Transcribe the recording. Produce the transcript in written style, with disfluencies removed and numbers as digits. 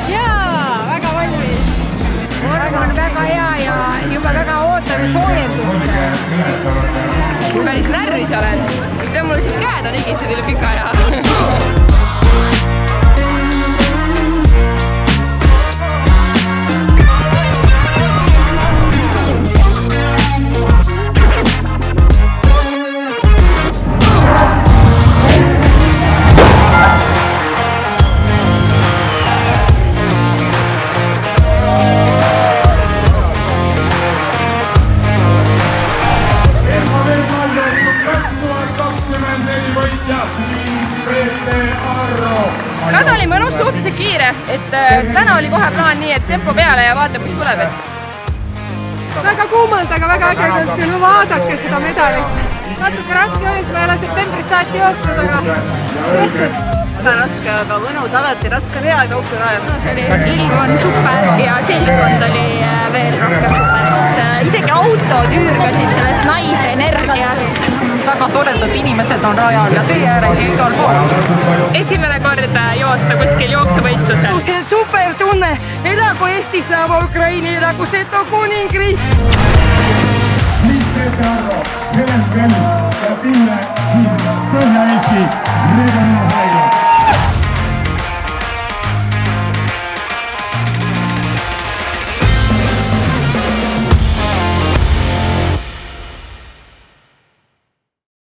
Jaa, väga valmis. Vorm on väga hea ja juba väga ootame soojendust. Ma päris närvis olen. Mul siin käed on higised üle pika aja. Rada oli mõnus, suhteliselt kiire, et täna oli kohe plaan nii, et tempo peale ja vaatame, mis tuleb. Väga kuumalt, aga väga ägedalt ja no vaadake seda medalit. Natuke raske öös, ma ei ole septembris saati jooksnud, aga tehtud. Väga raske, aga mõnus, alati raske on hea jooksurajal. Ilm on super ja seltskond oli veel rohkem super. Isegi autod üürgasid sellest naise energiast. Väga toredad inimesed on rajal ja tee ääres ja igal pool. Esimene kord joosta kuskil jooksuvõistlusel. See on super tunne. Elagu Eesti, Slava Ukraini, elagu Seto kuningriik. Liis Arro, Helen Kell ja Pille Põhja-Eesti regionaalhaigla.